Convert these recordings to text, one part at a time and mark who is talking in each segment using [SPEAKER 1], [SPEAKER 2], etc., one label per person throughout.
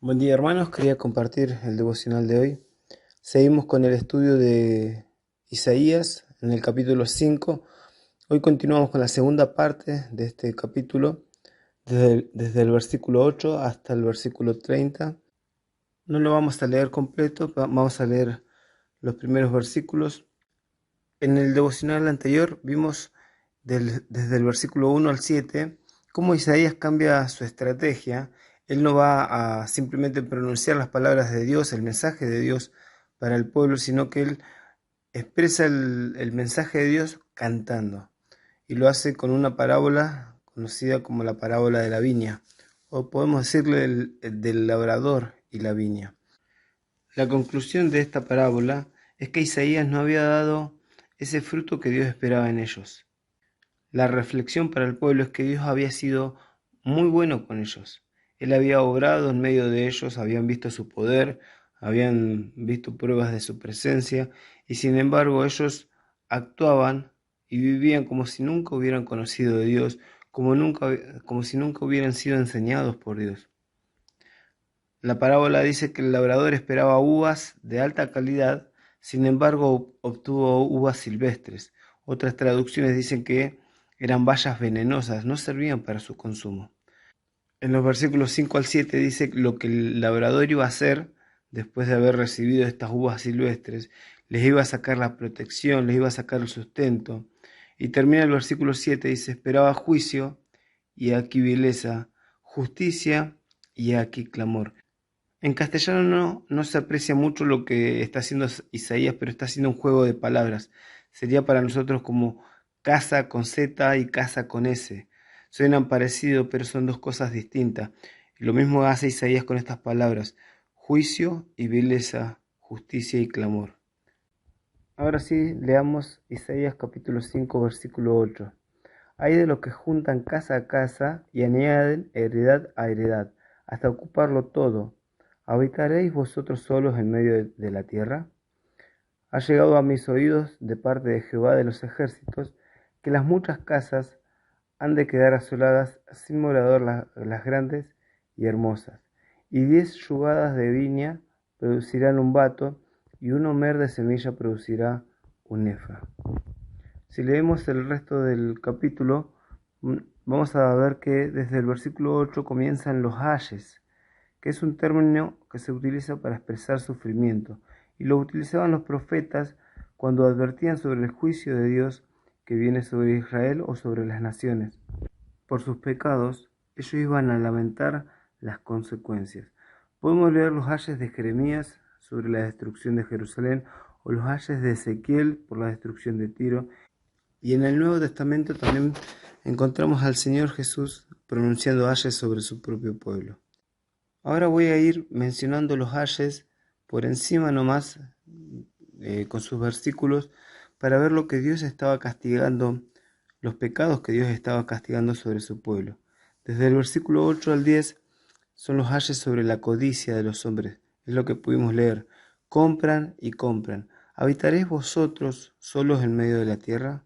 [SPEAKER 1] Buen día hermanos, quería compartir el devocional de hoy. Seguimos con el estudio de Isaías en el capítulo 5. Hoy continuamos con la segunda parte de este capítulo, desde el versículo 8 hasta el versículo 30. No lo vamos a leer completo, vamos a leer los primeros versículos. En el devocional anterior vimos desde el versículo 1 al 7 cómo Isaías cambia su estrategia. Él no va a simplemente pronunciar las palabras de Dios, el mensaje de Dios para el pueblo, sino que él expresa el mensaje de Dios cantando. Y lo hace con una parábola conocida como la parábola de la viña, o podemos decirle el del labrador y la viña. La conclusión de esta parábola es que Isaías no había dado ese fruto que Dios esperaba en ellos. La reflexión para el pueblo es que Dios había sido muy bueno con ellos. Él había obrado en medio de ellos, habían visto su poder, habían visto pruebas de su presencia, y sin embargo ellos actuaban y vivían como si nunca hubieran conocido de Dios, como si nunca hubieran sido enseñados por Dios. La parábola dice que el labrador esperaba uvas de alta calidad, sin embargo obtuvo uvas silvestres. Otras traducciones dicen que eran bayas venenosas, no servían para su consumo. En los versículos 5 al 7 dice lo que el labrador iba a hacer después de haber recibido estas uvas silvestres. Les iba a sacar la protección, les iba a sacar el sustento. Y termina el versículo 7, dice, esperaba juicio y aquí vileza, justicia y aquí clamor. En castellano no se aprecia mucho lo que está haciendo Isaías, pero está haciendo un juego de palabras. Sería para nosotros como casa con Z y casa con S. Suenan parecidos, pero son dos cosas distintas. Y lo mismo hace Isaías con estas palabras: juicio y vileza, justicia y clamor. Ahora sí, leamos Isaías capítulo 5, versículo 8. Hay de los que juntan casa a casa y añaden heredad a heredad, hasta ocuparlo todo. ¿Habitaréis vosotros solos en medio de la tierra? Ha llegado a mis oídos de parte de Jehová de los ejércitos que las muchas casas han de quedar asoladas sin morador, las grandes y hermosas. Y 10 yugadas de viña producirán un bato, y un homer de semilla producirá un efa. Si leemos el resto del capítulo, vamos a ver que desde el versículo 8 comienzan los ayes, que es un término que se utiliza para expresar sufrimiento, y lo utilizaban los profetas cuando advertían sobre el juicio de Dios que viene sobre Israel o sobre las naciones. Por sus pecados, ellos iban a lamentar las consecuencias. Podemos leer los ayes de Jeremías sobre la destrucción de Jerusalén, o los ayes de Ezequiel por la destrucción de Tiro, y en el Nuevo Testamento también encontramos al Señor Jesús pronunciando ayes sobre su propio pueblo. Ahora voy a ir mencionando los ayes por encima nomás, con sus versículos, para ver lo que Dios estaba castigando, los pecados que Dios estaba castigando sobre su pueblo. Desde el versículo 8 al 10 son los ayes sobre la codicia de los hombres. Es lo que pudimos leer. Compran y compran. ¿Habitaréis vosotros solos en medio de la tierra?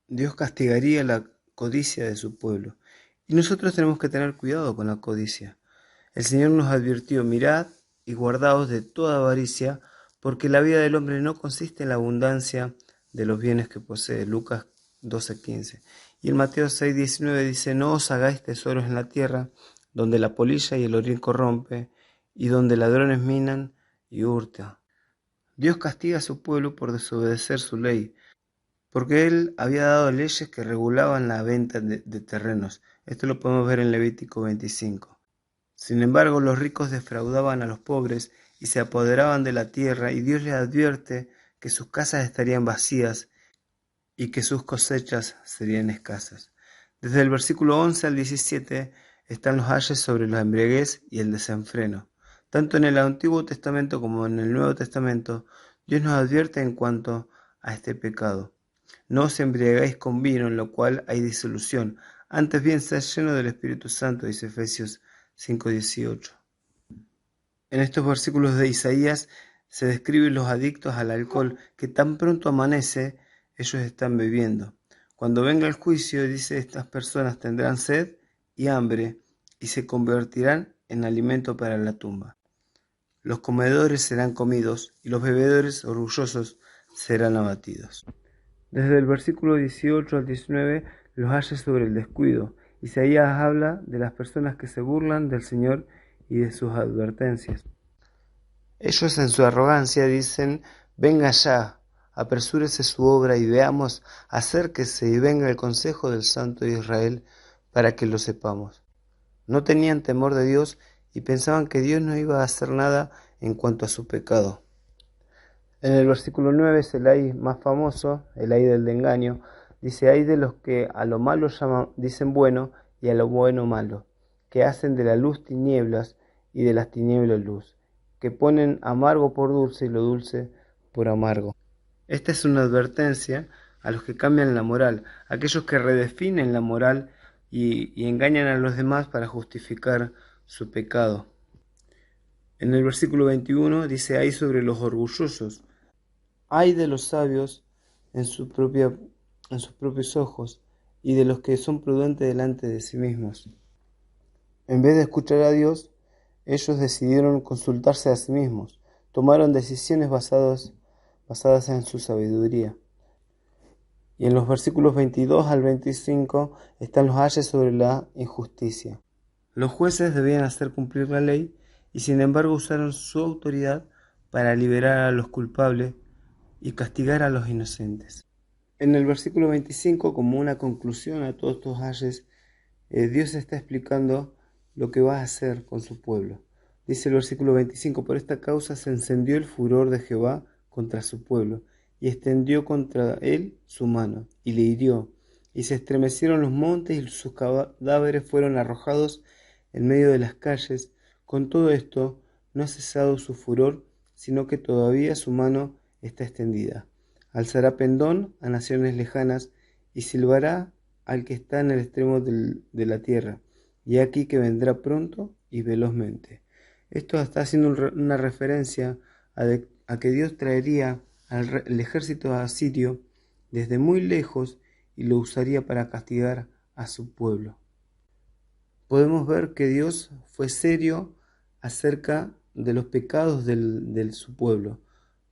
[SPEAKER 1] Dios castigaría la codicia de su pueblo. Y nosotros tenemos que tener cuidado con la codicia. El Señor nos advirtió: mirad y guardaos de toda avaricia, porque la vida del hombre no consiste en la abundancia de los bienes que posee. Lucas 12:15. Y en Mateo 6:19 dice: no os hagáis tesoros en la tierra, donde la polilla y el orín corrompe, y donde ladrones minan y hurtan. Dios castiga a su pueblo por desobedecer su ley, porque él había dado leyes que regulaban la venta de terrenos. Esto lo podemos ver en Levítico 25. Sin embargo, los ricos defraudaban a los pobres y se apoderaban de la tierra, y Dios les advierte que sus casas estarían vacías y que sus cosechas serían escasas. Desde el versículo 11 al 17 están los ayes sobre la embriaguez y el desenfreno. Tanto en el Antiguo Testamento como en el Nuevo Testamento, Dios nos advierte en cuanto a este pecado. No os embriagáis con vino, en lo cual hay disolución. Antes bien, sed lleno del Espíritu Santo, dice Efesios 5:18. En estos versículos de Isaías se describen los adictos al alcohol, que tan pronto amanece, ellos están bebiendo. Cuando venga el juicio, dice, estas personas tendrán sed y hambre, y se convertirán en alimento para la tumba. Los comedores serán comidos y los bebedores orgullosos serán abatidos. Desde el versículo 18 al 19 los halla sobre el descuido. Isaías habla de las personas que se burlan del Señor y de sus advertencias. Ellos en su arrogancia dicen: venga ya, apresúrese su obra y veamos, acérquese y venga el consejo del Santo de Israel para que lo sepamos. No tenían temor de Dios y pensaban que Dios no iba a hacer nada en cuanto a su pecado. En el versículo 9 es el ay más famoso, el ay del engaño. Dice: ay de los que a lo malo dicen bueno y a lo bueno malo, que hacen de la luz tinieblas y de las tinieblas luz, que ponen amargo por dulce y lo dulce por amargo. Esta es una advertencia a los que cambian la moral, aquellos que redefinen la moral y engañan a los demás para justificar su pecado. En el versículo 21 dice: ay sobre los orgullosos, ay de los sabios en sus propios ojos, y de los que son prudentes delante de sí mismos. En vez de escuchar a Dios, ellos decidieron consultarse a sí mismos, tomaron decisiones basadas en su sabiduría. Y en los versículos 22 al 25 están los ayes sobre la injusticia. Los jueces debían hacer cumplir la ley y sin embargo usaron su autoridad para liberar a los culpables y castigar a los inocentes. En el versículo 25, como una conclusión a todos estos ayes, Dios está explicando lo que va a hacer con su pueblo. Dice el versículo 25: por esta causa se encendió el furor de Jehová contra su pueblo, y extendió contra él su mano, y le hirió, y se estremecieron los montes, y sus cadáveres fueron arrojados en medio de las calles. Con todo esto, no ha cesado su furor, sino que todavía su mano está extendida. Alzará pendón a naciones lejanas, y silbará al que está en el extremo de la tierra, y aquí que vendrá pronto y velozmente. Esto está haciendo una referencia a que Dios traería el ejército asirio desde muy lejos y lo usaría para castigar a su pueblo. Podemos ver que Dios fue serio acerca de los pecados de su pueblo,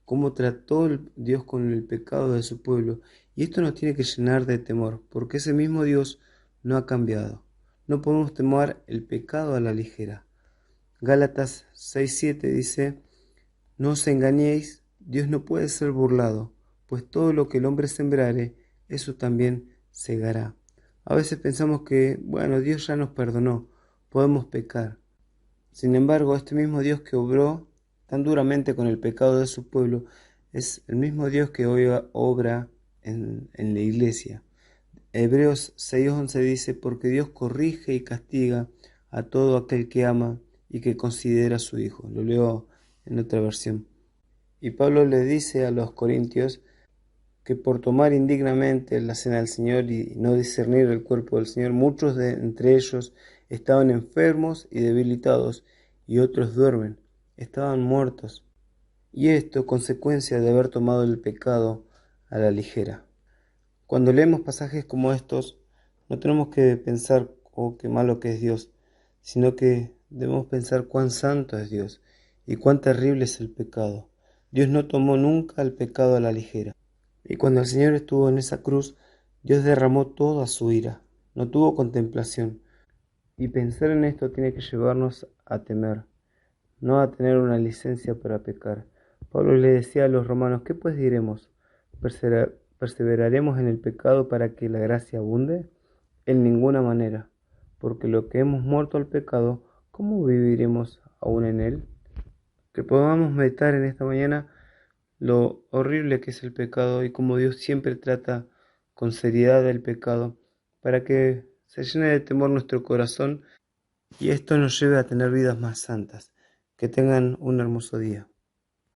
[SPEAKER 1] cómo trató Dios con el pecado de su pueblo, y esto nos tiene que llenar de temor, porque ese mismo Dios no ha cambiado. No podemos tomar el pecado a la ligera. Gálatas 6:7 dice: no os engañéis, Dios no puede ser burlado, pues todo lo que el hombre sembrare, eso también segará. A veces pensamos que, bueno, Dios ya nos perdonó, podemos pecar. Sin embargo, este mismo Dios que obró tan duramente con el pecado de su pueblo, es el mismo Dios que hoy obra en la iglesia. Hebreos 6:11 dice: porque Dios corrige y castiga a todo aquel que ama y que considera a su Hijo. Lo leo en otra versión. Y Pablo le dice a los corintios que por tomar indignamente la cena del Señor y no discernir el cuerpo del Señor, muchos entre ellos estaban enfermos y debilitados, y otros duermen, estaban muertos. Y esto consecuencia de haber tomado el pecado a la ligera. Cuando leemos pasajes como estos, no tenemos que pensar, oh, qué malo que es Dios, sino que debemos pensar cuán santo es Dios y cuán terrible es el pecado. Dios no tomó nunca el pecado a la ligera. Y cuando el Señor estuvo en esa cruz, Dios derramó toda su ira, no tuvo contemplación. Y pensar en esto tiene que llevarnos a temer, no a tener una licencia para pecar. Pablo le decía a los romanos: ¿qué pues diremos? ¿Perseveraremos en el pecado para que la gracia abunde? En ninguna manera, porque lo que hemos muerto al pecado, ¿cómo viviremos aún en él? Que podamos meditar en esta mañana lo horrible que es el pecado y cómo Dios siempre trata con seriedad el pecado, para que se llene de temor nuestro corazón y esto nos lleve a tener vidas más santas. Que tengan un hermoso día.